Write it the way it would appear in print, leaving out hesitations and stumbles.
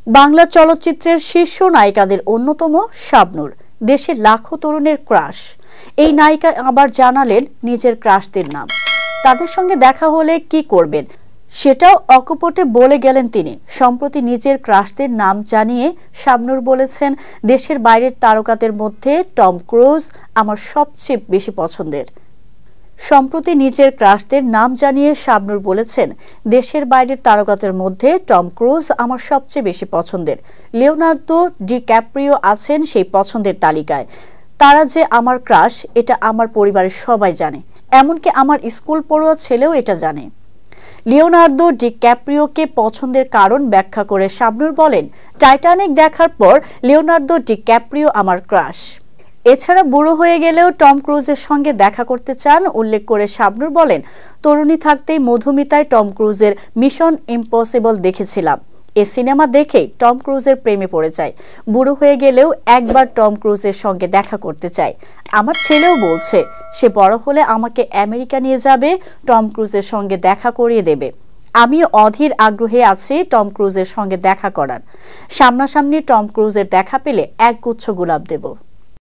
বাংলা চলচ্চিত্রের শীর্ষ নায়িকাদের অন্যতম শাবনূর, দেশের লাখো তরুণের ক্রাশ। এই নায়িকা আবার জানালেন নিজের ক্রাশদের নাম। তাদের সঙ্গে দেখা হলে কি করবেন সেটাও অকপটে বলে গেলেন তিনি। সম্প্রতি নিজের ক্রাশদের নাম জানিয়ে শাবনূর বলেছেন, দেশের বাইরের তারকাদের মধ্যে টম ক্রুজ আমার সবচেয়ে বেশি পছন্দের। সম্প্রতি নিজের ক্রাশদের নাম জানিয়ে শাবনূর বলেছেন, দেশের বাইরের তারকাদের মধ্যে টম ক্রুজ আমার সবচেয়ে বেশি পছন্দের। লিওনার্দো ডিক্যাপ্রিও আছেন সেই পছন্দের তালিকায়। তারা যে আমার ক্রাশ এটা আমার পরিবারের সবাই জানে, এমনকি আমার স্কুল পড়ুয়া ছেলেও এটা জানে। লিওনার্দো ডিক্যাপ্রিওকে পছন্দের কারণ ব্যাখ্যা করে শাবনূর বলেন, টাইটানিক দেখার পর লিওনার্দো ডিক্যাপ্রিও আমার ক্রাশ। এছাড়া বুড়ো হয়ে গেলেও টম ক্রুজের সঙ্গে দেখা করতে চান উল্লেখ করে শাবনূর বলেন, তরুণী থাকতেই মধুমিতায় টম ক্রুজের মিশন ইম্পসিবল দেখেছিলাম। এ সিনেমা দেখেই টম ক্রুজের প্রেমে পড়ে যায়। বুড়ো হয়ে গেলেও একবার টম ক্রুজের সঙ্গে দেখা করতে চাই। আমার ছেলেও বলছে সে বড় হলে আমাকে আমেরিকা নিয়ে যাবে, টম ক্রুজের সঙ্গে দেখা করিয়ে দেবে। আমিও অধীর আগ্রহে আছি টম ক্রুজের সঙ্গে দেখা করার। সামনাসামনি টম ক্রুজের দেখা পেলে একগুচ্ছ গোলাপ দেব।